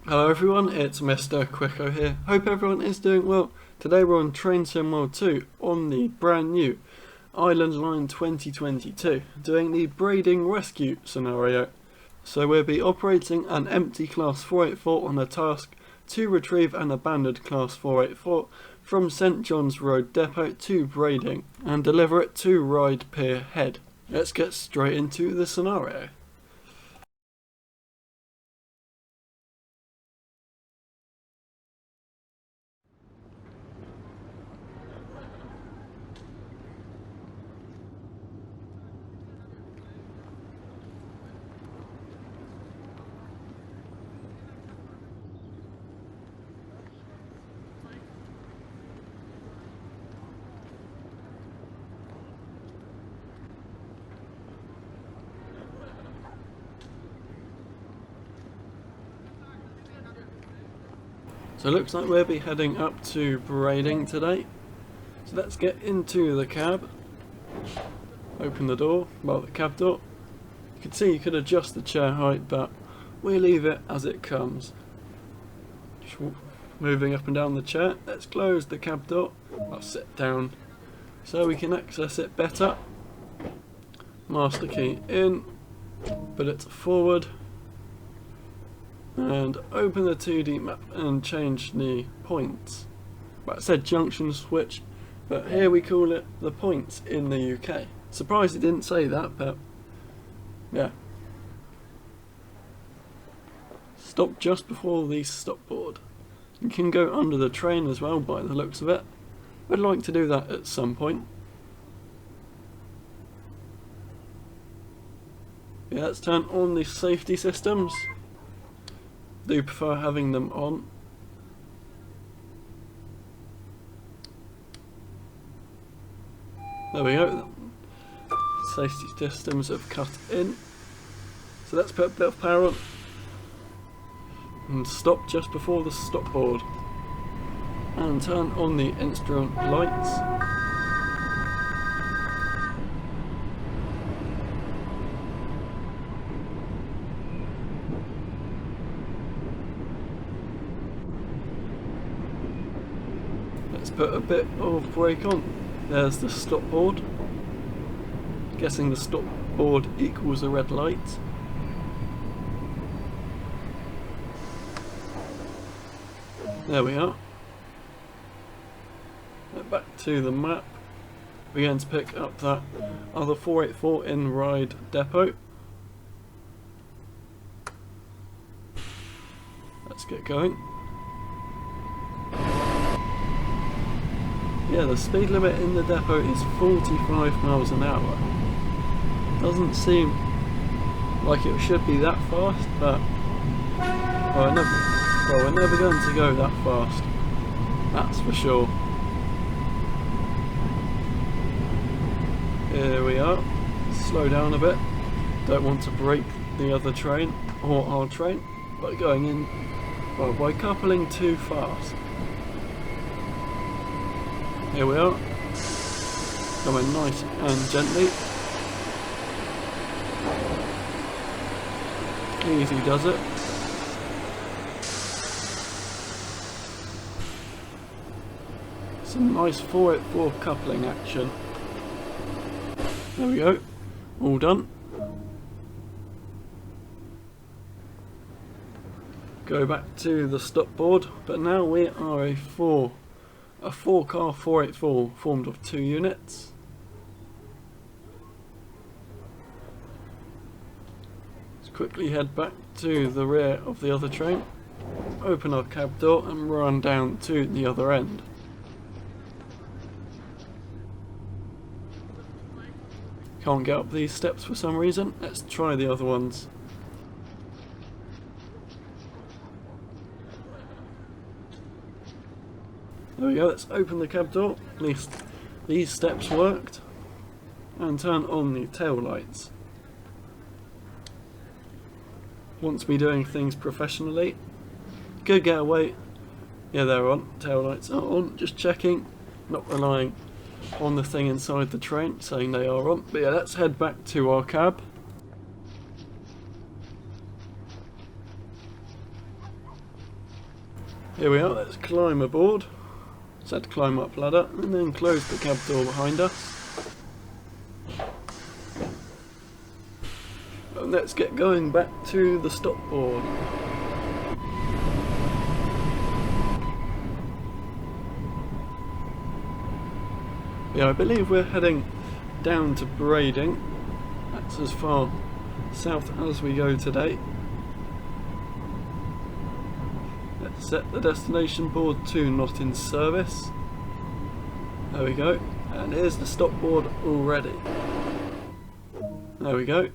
Hello everyone, it's Mr. Quicko here. Hope everyone is doing well. Today we're on Train Sim World 2 on the brand new Island Line 2022, doing the braiding rescue scenario. So we'll be operating an empty Class 484 on a task to retrieve an abandoned Class 484 from St John's Road Depot to Braiding and deliver it to Ryde Pier Head. Let's get straight into the scenario. So it looks like we'll be heading up to Braiding today. So let's get into the cab. Open the door, well, the cab door. You can see you could adjust the chair height, but we leave it as it comes. Just moving up and down the chair. Let's close the cab door. I'll sit down so we can access it better. Master key in, put it forward, and open the 2D map and change the points. But it said junction switch, but here we call it the points in the UK. Surprised it didn't say that, but yeah. Stop just before the stop board. You can go under the train as well by the looks of it. I'd like to do that at some point. Yeah, let's turn on the safety systems. Do prefer having them on. There we go. Safety systems have cut in. So let's put a bit of power on. And stop just before the stop board. And turn on the instrument lights. Let's put a bit of brake on. There's the stop board. Guessing the stop board equals a red light. There we are. Back to the map. We're going to pick up that other 484 in Ryde Depot. Let's get going. Yeah, the speed limit in the depot is 45 miles an hour. Doesn't seem like it should be that fast, but well, we're never going to go that fast. That's for sure. Here we are. Slow down a bit. Don't want to break the other train or our train by going in, well, by coupling too fast. Here we are, going nice and gently. Easy does it. Some nice 484 coupling action. There we go, all done. Go back to the stop board, but now we are a four car 484 formed of 2 units. Let's quickly head back to the rear of the other train, open our cab door and run down to the other end. Can't get up these steps for some reason. Let's try the other ones. There we go, let's open the cab door, at least these steps worked, and turn on the tail lights. Want to be doing things professionally. Could get away. Yeah, they're on, tail lights are on, just checking, not relying on the thing inside the train saying they are on. But yeah, let's head back to our cab. Here we are, let's climb aboard. Set to climb up ladder and then close the cab door behind us. And let's get going back to the stop board. Yeah, I believe we're heading down to Brading. That's as far south as we go today. Let's set the destination board to not in service. There we go. And here's the stop board already. There we go.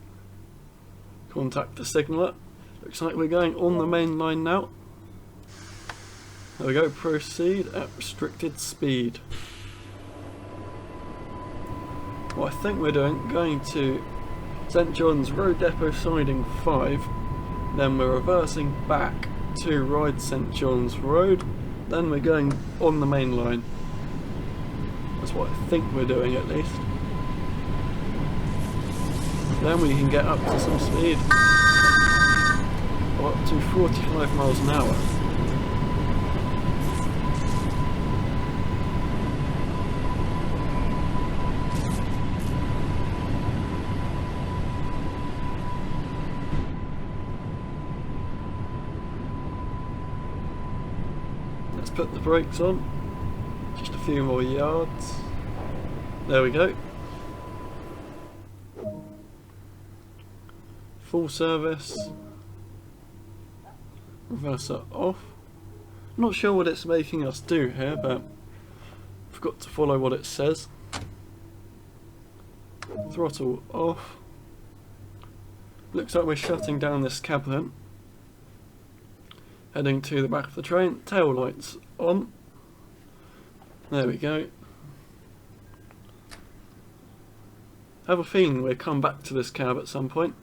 Contact the signaller. Looks like we're going on the main line now. There we go. Proceed at restricted speed. What I think we're doing, going to St John's Road Depot siding 5, then we're reversing back to Ryde St John's Road, then we're going on the main line. That's what I think we're doing at least. Then we can get up to some speed, up to 45 miles an hour. Let's put the brakes on, just a few more yards. There we go. Full service. Reverser off. Not sure what it's making us do here, but I've got to follow what it says. Throttle off. Looks like we're shutting down this cab then. Heading to the back of the train, tail lights on. There we go. Have a feeling we'll come back to this cab at some point.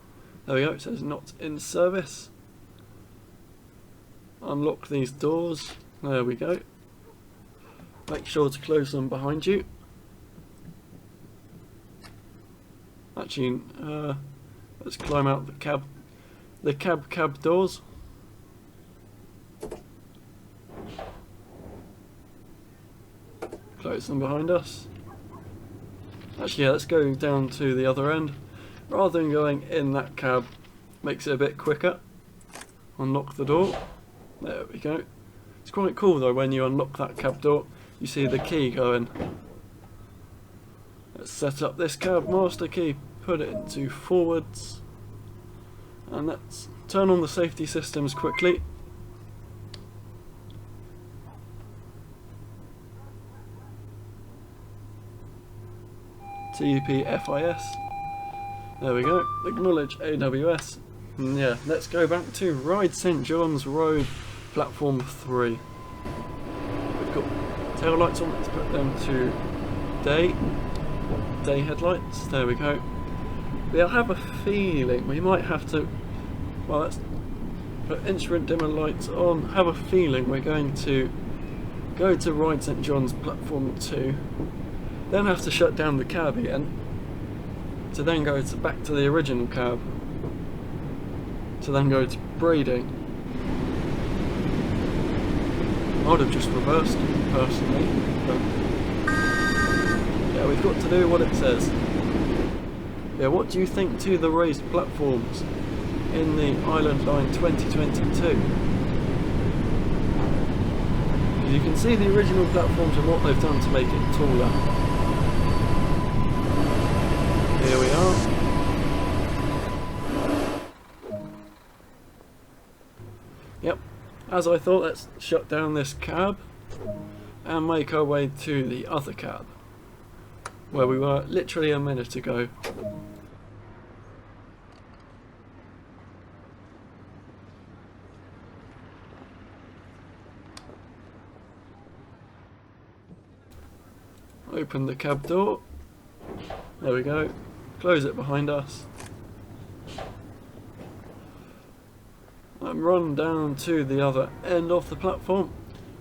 There we go, it says not in service. Unlock these doors. There we go. Make sure to close them behind you. Actually, let's climb out the cab doors. Close them behind us. Actually, yeah, let's go down to the other end. Rather than going in that cab, makes it a bit quicker. Unlock the door. There we go. It's quite cool though when you unlock that cab door, you see the key going. Let's set up this cab master key, put it into forwards, and let's turn on the safety systems quickly. TPFIS. There we go. Acknowledge AWS. And yeah, let's go back to Ryde St John's Road, platform 3. We've got tail lights on. Let's put them to day headlights. There we go. But I have a feeling we might have to. Well, let's put instrument dimmer lights on. Have a feeling we're going to go to Ryde St John's platform 2. Then have to shut down the cab again, to then go back to the original cab, to then go to Brading. I would have just reversed personally, but yeah, we've got to do what it says. Yeah, what do you think to the raised platforms in the Island Line 2022? You can see the original platforms and what they've done to make it taller. Here we are. Yep, as I thought, let's shut down this cab and make our way to the other cab, where we were literally a minute ago. Open the cab door. There we go. Close it behind us. And run down to the other end of the platform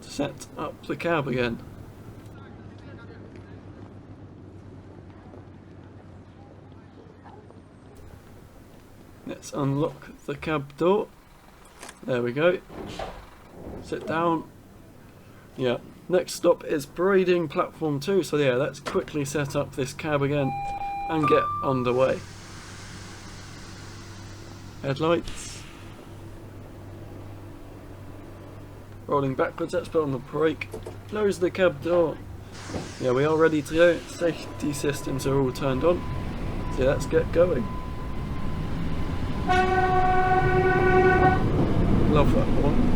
to set up the cab again. Let's unlock the cab door. There we go. Sit down Yeah. Next stop is Brading Platform 2, so yeah, let's quickly set up this cab again and get underway. Headlights. Rolling backwards, let's put on the brake. Close the cab door. Yeah, we are ready to go. Safety systems are all turned on. So yeah, let's get going. Love that one.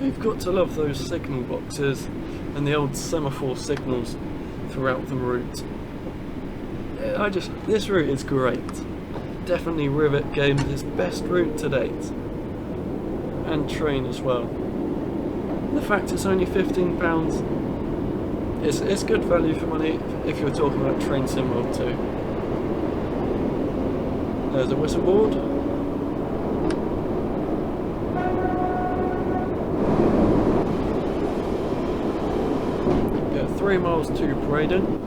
You've got to love those signal boxes and the old semaphore signals throughout the route. This route is great. Definitely Rivet Games' best route to date. And train as well. The fact it's only £15, it's good value for money if you're talking about Train Sim World 2. There's a whistle board. Yeah, 3 miles to Brading.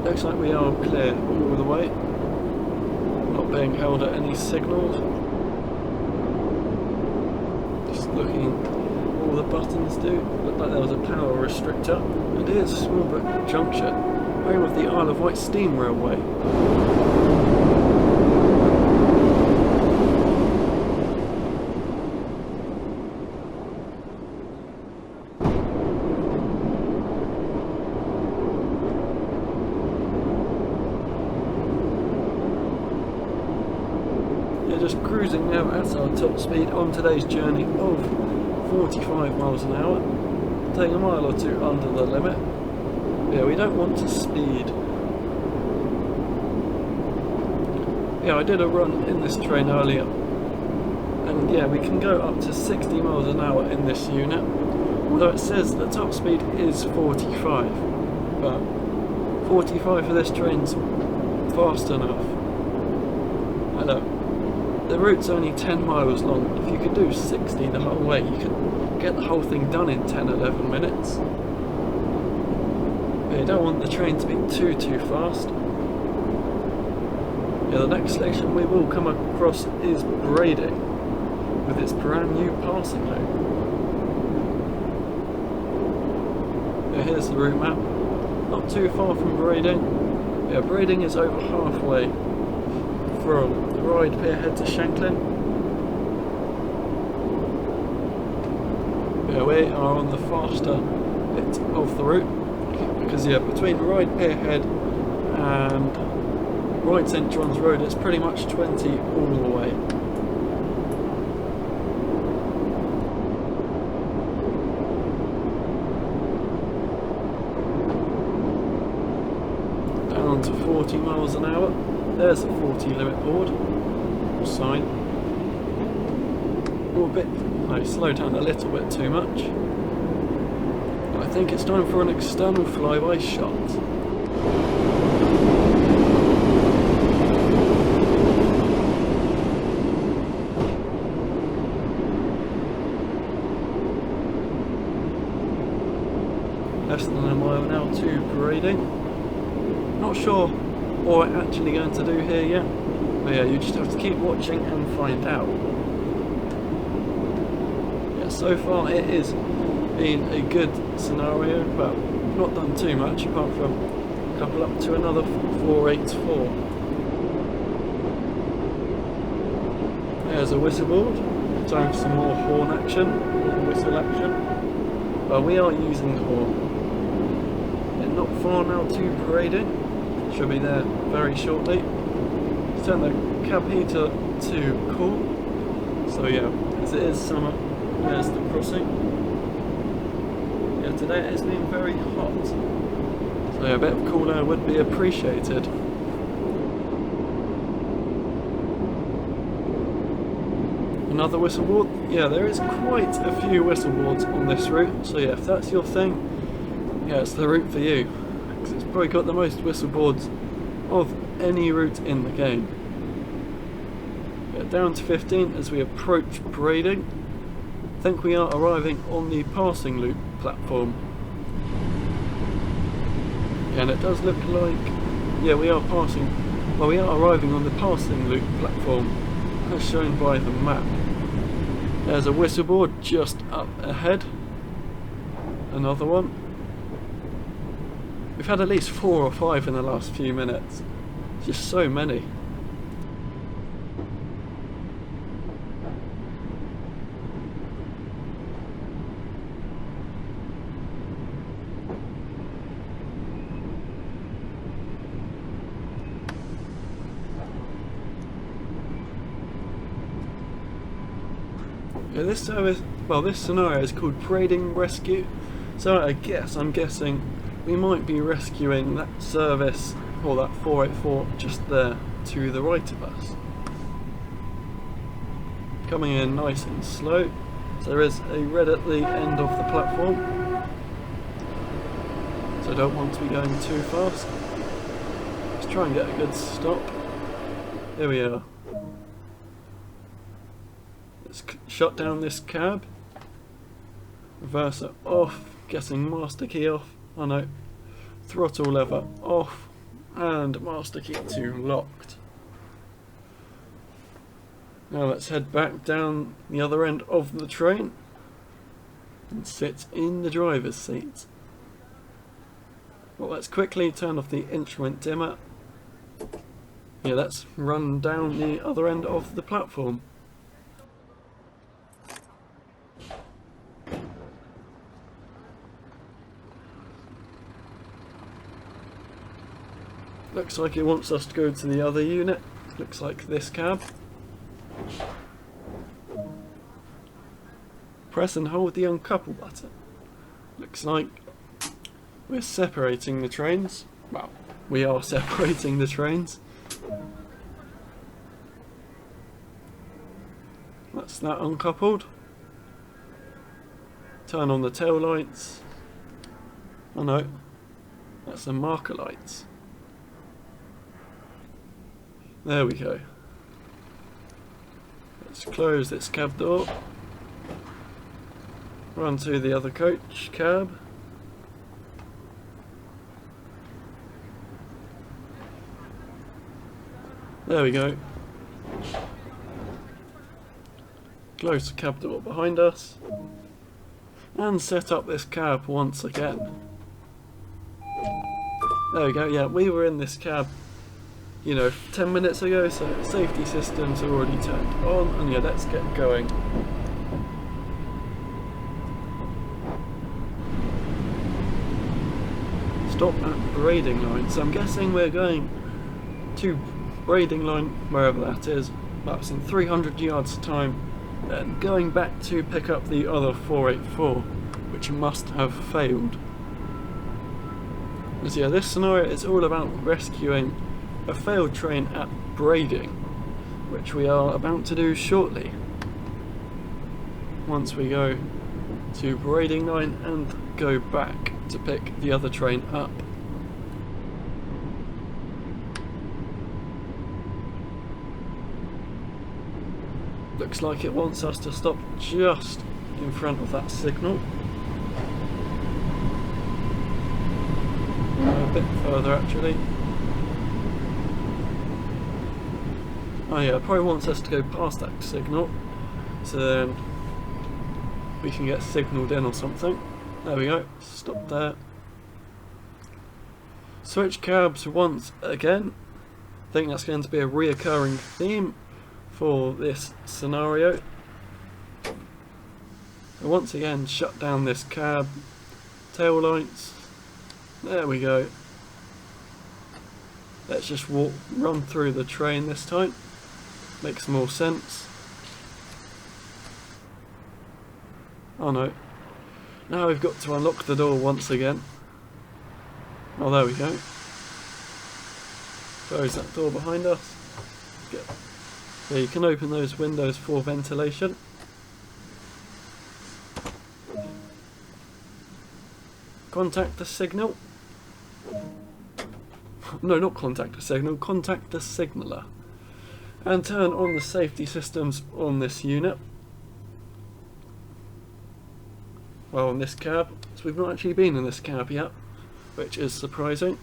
Looks like we are clear all the way, not being held at any signals. Just looking, all the buttons do. Looked like there was a power restrictor. And here's Smallbrook Junction, home of the Isle of Wight Steam Railway. Just cruising now at our top speed on today's journey of 45 miles an hour, taking a mile or two under the limit. Yeah, we don't want to speed. Yeah, I did a run in this train earlier, and yeah, we can go up to 60 miles an hour in this unit, although it says the top speed is 45, but 45 for this train's fast enough. I know. The route's only 10 miles long. If you could do 60 the whole way, you could get the whole thing done in 10-11 minutes. But you don't want the train to be too fast. Yeah, the next station we will come across is Brading, with its brand new passing lane. Yeah, here's the route map. Not too far from Brading. Yeah, Brading is over halfway from Ryde Pierhead to Shanklin. Yeah, we are on the faster bit of the route because yeah, between Ryde Pierhead and Ryde St John's Road it's pretty much 20 all the way. Down to 40 miles an hour. There's the 40 limit board sign. No, slow down a little bit too much. I think it's time for an external flyby shot. Less than a mile now to Brading. Not sure what we're actually going to do here yet, but yeah, you just have to keep watching and find out. Yeah, so far it is been a good scenario, but not done too much apart from a couple up to another 484. There's a whistle board, time for some more horn action, or whistle action. Well, we are using the horn. And not far now to Brading. Should be there very shortly. Turn the cab heater to cool. So yeah, as it is summer, there's the crossing. You have to today it has been very hot. So a bit of cool air would be appreciated. Another whistle board? Yeah, there is quite a few whistle boards on this route, so yeah, if that's your thing, yeah, it's the route for you. Because it's probably got the most whistle boards of any route in the game. Yeah, down to 15 as we approach Brading. I think we are arriving on the passing loop platform. Yeah, and it does look like, yeah, we are arriving on the passing loop platform as shown by the map. There's a whistle board just up ahead. Another one. We've had at least 4 or 5 in the last few minutes. Just so many. Yeah, this scenario is called Brading Rescue, so I'm guessing we might be rescuing that service, or that 484 just there to the right of us. Coming in nice and slow, so there is a red at the end of the platform, so I don't want to be going too fast. Let's try and get a good stop. Here we are. Let's shut down this cab, reverser off, getting master key off, oh no, throttle lever off, and master key 2 locked. Now let's head back down the other end of the train and sit in the driver's seat. Well, let's quickly turn off the instrument dimmer. Yeah, let's run down the other end of the platform. Looks like it wants us to go to the other unit. Looks like this cab. Press and hold the uncouple button. Looks like we're separating the trains. Well, we are separating the trains. That's that uncoupled. Turn on the tail lights. Oh no, that's the marker lights. There we go. Let's close this cab door. Run to the other coach cab. There we go. Close the cab door behind us. And set up this cab once again. There we go, yeah, we were in this cab, 10 minutes ago, so safety systems are already turned on, and yeah, let's get going. Stop at Brading Line, so I'm guessing we're going to Brading Line, wherever that is, that's in 300 yards time, and going back to pick up the other 484, which must have failed. So yeah, this scenario is all about rescuing a failed train at Brading, which we are about to do shortly. Once we go to Brading Line and go back to pick the other train up. Looks like it wants us to stop just in front of that signal. A bit further actually. Oh yeah, it probably wants us to go past that signal, so then we can get signalled in or something. There we go, stop there. Switch cabs once again. I think that's going to be a reoccurring theme for this scenario. And once again, shut down this cab. Tail lights. There we go. Let's just run through the train this time. Makes more sense. Oh no. Now we've got to unlock the door once again. Oh, there we go. Close that door behind us. Yeah, you can open those windows for ventilation. Contact the signal. No, not contact the signal, contact the signaller. And turn on the safety systems on this unit. Well, in this cab, so we've not actually been in this cab yet, which is surprising.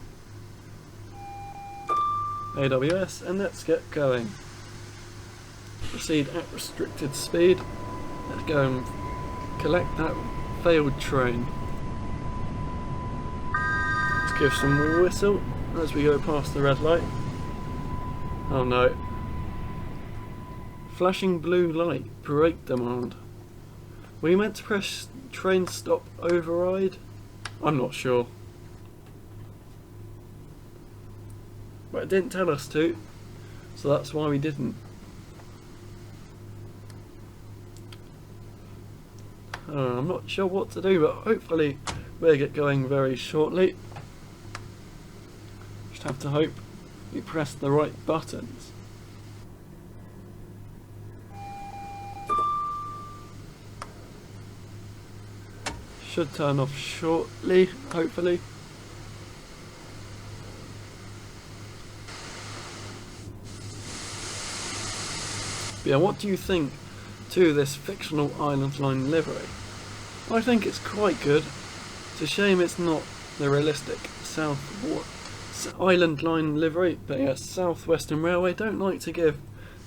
AWS, and let's get going. Proceed at restricted speed. Let's go and collect that failed train. Let's give some whistle as we go past the red light. Oh no. Flashing blue light, brake demand. Were you meant to press train stop override? I'm not sure. But it didn't tell us to, so that's why we didn't. I'm not sure what to do, but hopefully we'll get going very shortly. Just have to hope we press the right buttons. Should turn off shortly, hopefully. But yeah, what do you think to this fictional Island Line livery? I think it's quite good. It's a shame it's not the realistic Island Line livery, but yeah, South Western Railway don't like to give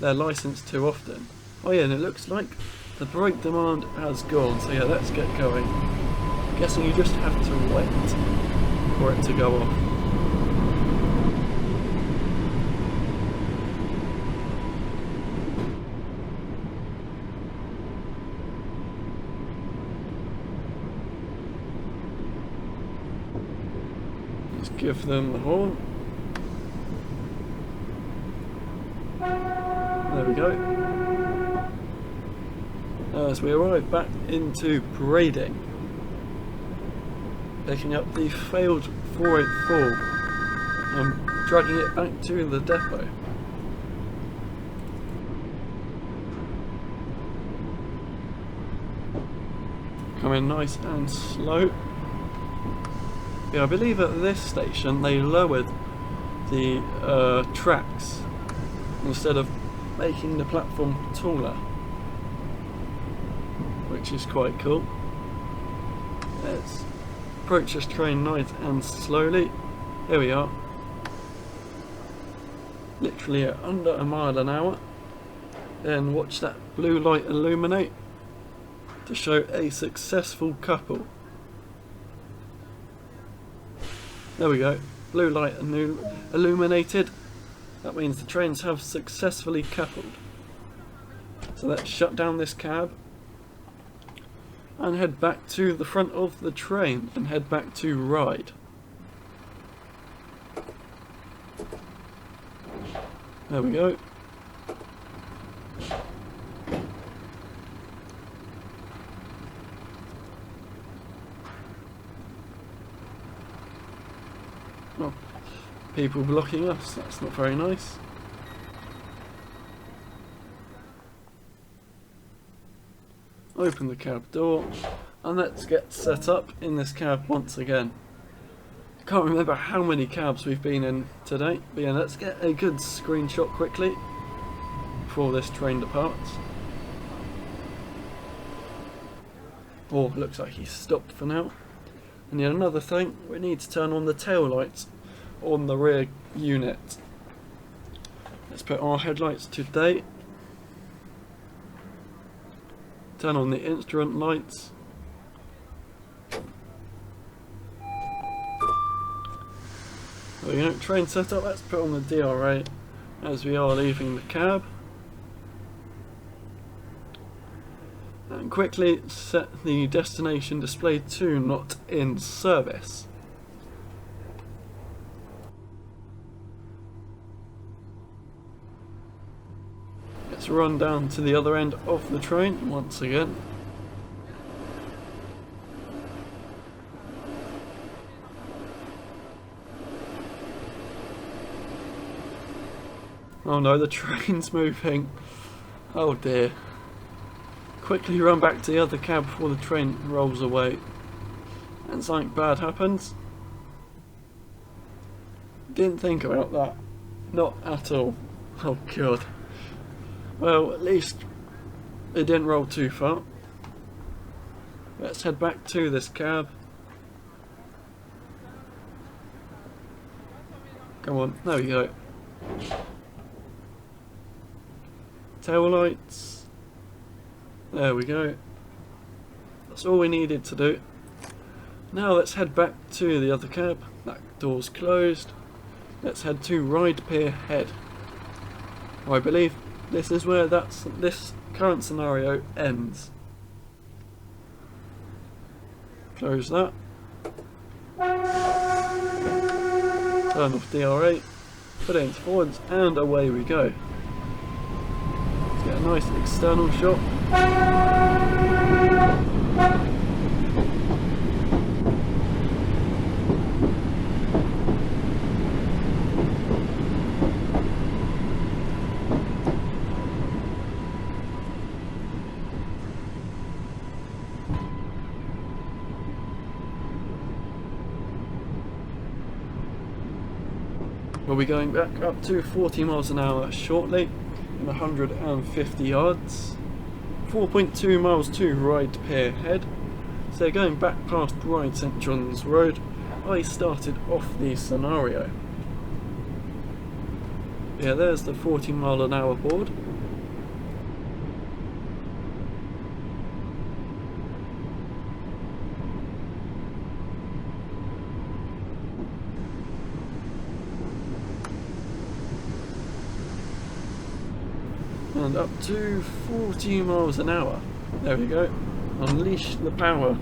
their licence too often. Oh yeah, and it looks like the brake demand has gone, so yeah, let's get going. Guessing you just have to wait for it to go off. Let's give them the horn. There we go. As we arrive back into Brading, picking up the failed 484 and dragging it back to the depot. Coming nice and slow. Yeah, I believe at this station they lowered the tracks instead of making the platform taller, which is quite cool. Let's approach this train nice and slowly. Here we are. Literally at under a mile an hour. Then watch that blue light illuminate to show a successful couple. There we go. Blue light illuminated. That means the trains have successfully coupled. So let's shut down this cab and head back to the front of the train and head back to Ryde. There we go. Oh, people blocking us, that's not very nice. Open the cab door and let's get set up in this cab once again. Can't remember how many cabs we've been in today, but yeah, let's get a good screenshot quickly before this train departs. Oh, looks like he's stopped for now. And yeah, another thing, we need to turn on the tail lights on the rear unit. Let's put our headlights to date. Turn on the instrument lights. There we go, train setup, let's put on the DRA as we are leaving the cab. And quickly set the destination display to not in service. Let's run down to the other end of the train once again. Oh no, the train's moving. Oh dear. Quickly run back to the other cab before the train rolls away. And something bad happens. Didn't think about that. Not at all. Oh god. Well, at least it didn't roll too far. Let's head back to this cab. Come on, there we go. Tail lights. There we go. That's all we needed to do. Now let's head back to the other cab. That door's closed. Let's head to Ryde Pier Head. I believe this is where this current scenario ends. Close that. Turn off DRA. Put it into forwards, and away we go. Let's get a nice external shot. We'll be going back up to 40 miles an hour shortly in 150 yards. 4.2 miles to Ryde Pier Head. So going back past Ryde St John's Road, I started off the scenario. Yeah, there's the 40 mile an hour board. And up to 40 miles an hour. There we go. Unleash the power.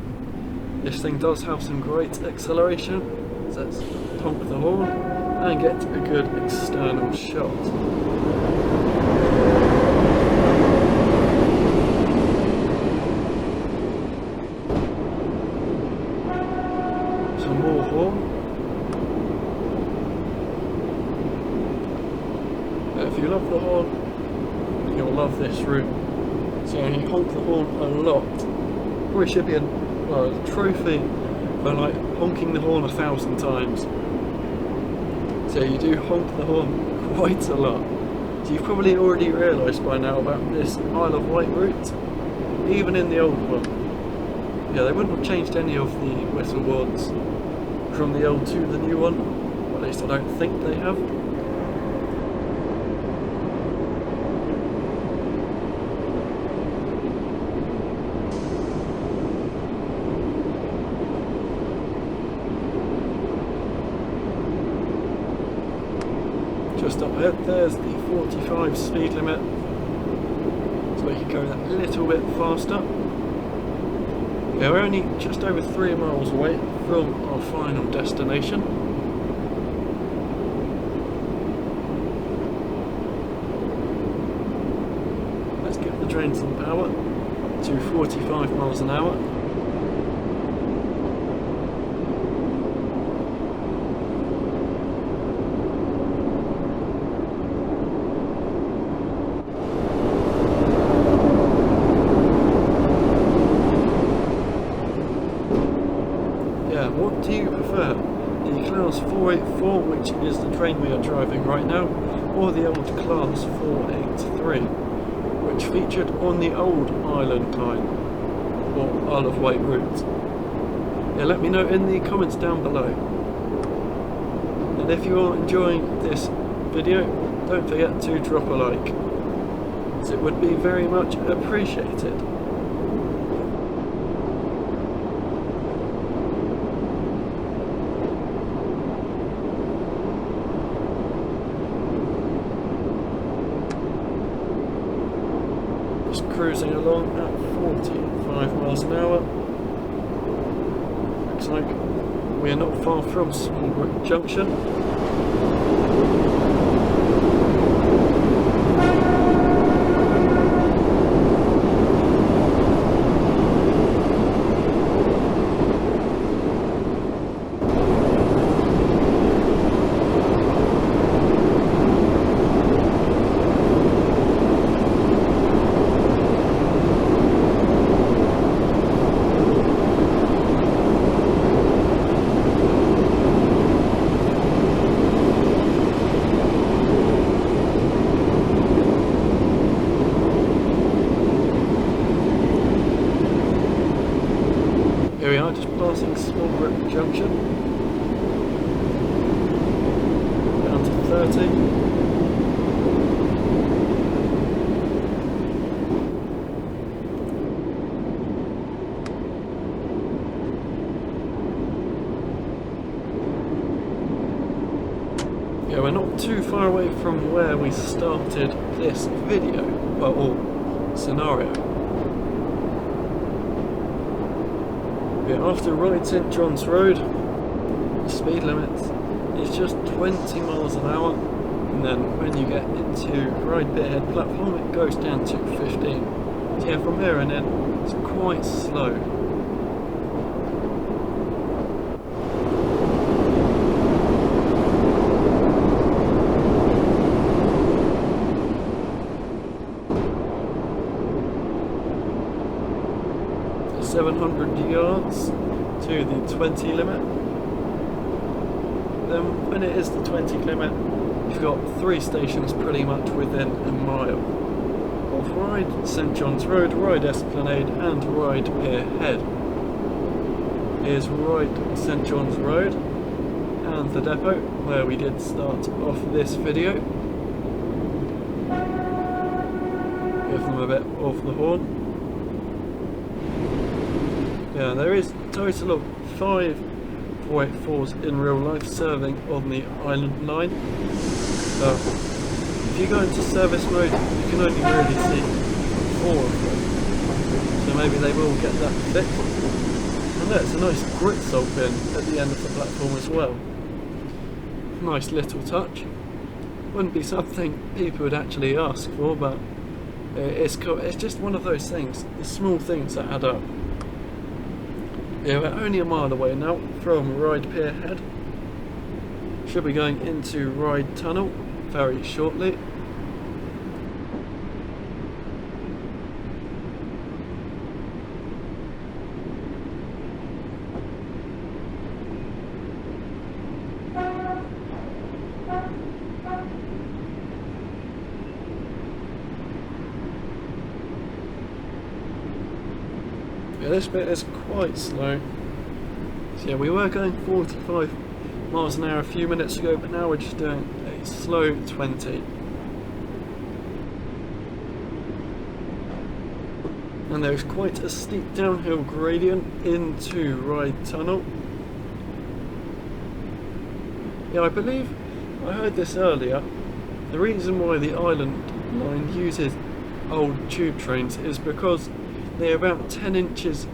This thing does have some great acceleration. So let's honk the horn and get a good external shot. Some more horn. If you love the horn, you'll love this route. So you honk the horn a lot. Probably should be a trophy for like honking the horn 1,000 times. So you do honk the horn quite a lot. So you've probably already realised by now about this Isle of Wight route, even in the old one. Yeah, they wouldn't have changed any of the whistle boards from the old to the new one. Or at least I don't think they have. Just up ahead, there's the 45 speed limit, so we can go that little bit faster. Yeah, we're only just over 3 miles away from our final destination. Let's give the train some power, up to 45 miles an hour. What do you prefer? The Class 484, which is the train we are driving right now, or the old Class 483, which featured on the old Island Line, or Isle of Wight route? Yeah, let me know in the comments down below. And if you are enjoying this video, don't forget to drop a like, as it would be very much appreciated. Cruising along at 45 miles an hour. Looks like we are not far from Smallbrook Junction. passing Smallbrook Junction. Down to 30. Yeah, we're not too far away from where we started this video, well, or scenario. Yeah, after Ryde St John's Road, the speed limit is just 20 miles an hour, and then when you get into Ryde Pierhead platform it goes down to 15. So yeah, from here and in it's quite slow. It's 700 yards to the 20 limit. Then when it is the 20 limit, you've got 3 stations pretty much within a mile of Ryde St John's Road, Ryde Esplanade and Ryde Pierhead. Here's Ryde St John's Road and the depot where we did start off this video. Give them a bit of the horn. Yeah, there is a total of 5 484s in real life serving on the Island Line. If you go into service mode, you can only really see 4 of them. So maybe they will get that fixed. And there's a nice grit salt bin at the end of the platform as well. Nice little touch. Wouldn't be something people would actually ask for, but it's just one of those things, the small things that add up. Yeah, we're only a mile away now from Ryde Pierhead. Should be going into Ryde Tunnel very shortly. Yeah, this bit is quite slow. So yeah, we were going 45 miles an hour a few minutes ago, but now we're just doing a slow 20. And there's quite a steep downhill gradient into Ryde Tunnel. Yeah, I believe I heard this earlier. The reason why the Island Line uses old tube trains is because they're about 10 inches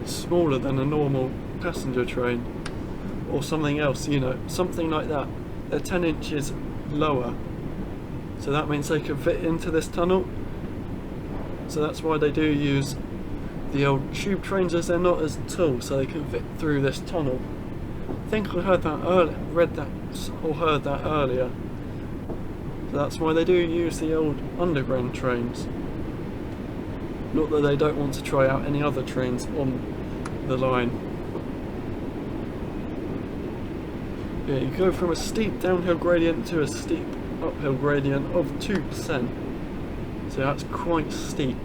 smaller than a normal passenger train or something else, you know, something like that. They're 10 inches lower, so that means they can fit into this tunnel. So that's why they do use the old tube trains, as they're not as tall, so they can fit through this tunnel. I think I heard that earlier, read that or heard that earlier. So that's why they do use the old underground trains. Not that they don't want to try out any other trains on the line. Yeah, you go from a steep downhill gradient to a steep uphill gradient of 2%. So that's quite steep.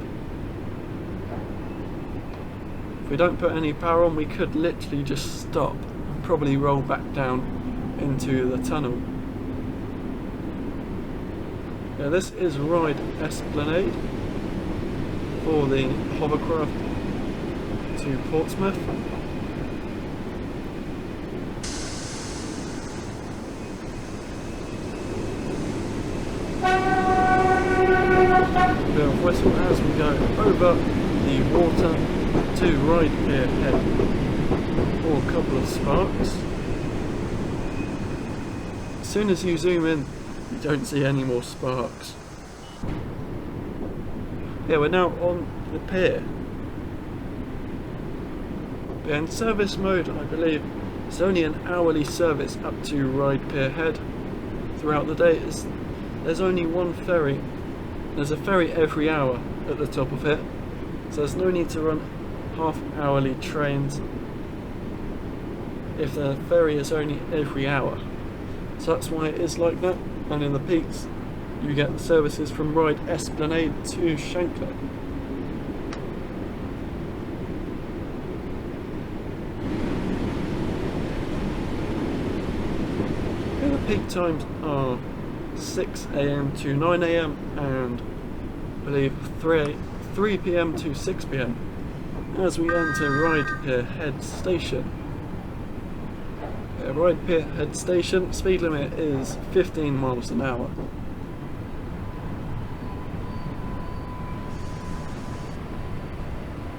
If we don't put any power on, we could literally just stop and probably roll back down into the tunnel. Yeah, this is Ryde Esplanade for the hovercraft to Portsmouth. Bit of whistle as we go over the water to Ryde Pierhead. Or a couple of sparks. As soon as you zoom in, you don't see any more sparks. Yeah, we're now on the pier. Yeah, in service mode, I believe it's only an hourly service up to Ryde Pierhead. Throughout the day, there's only one ferry. There's a ferry every hour at the top of it, so there's no need to run half-hourly trains if the ferry is only every hour. So that's why it is like that. And in the peaks, you get services from Ryde Esplanade to Shankly. peak times are 6 AM to 9 AM and I believe 3 PM to 6 PM as we enter Ryde Pier Head Station. Ryde Pier Head Station, speed limit is 15 miles an hour.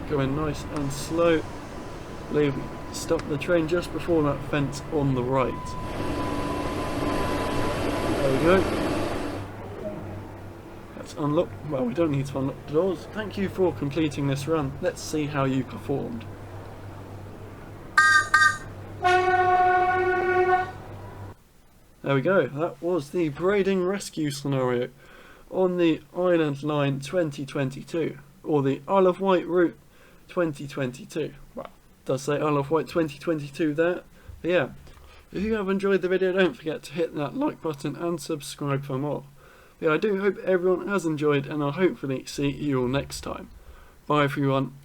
Going nice and slow. I believe we stopped the train just before that fence on the right. There we go. Let's unlock. Well, we don't need to unlock the doors. Thank you for completing this run. Let's see how you performed. There we go. That was the Brading rescue scenario on the Island Line 2022, or the Isle of Wight route 2022. Well, it does say Isle of Wight 2022 there. But yeah, if you have enjoyed the video, don't forget to hit that like button and subscribe for more. But yeah, I do hope everyone has enjoyed, and I'll hopefully see you all next time. Bye everyone.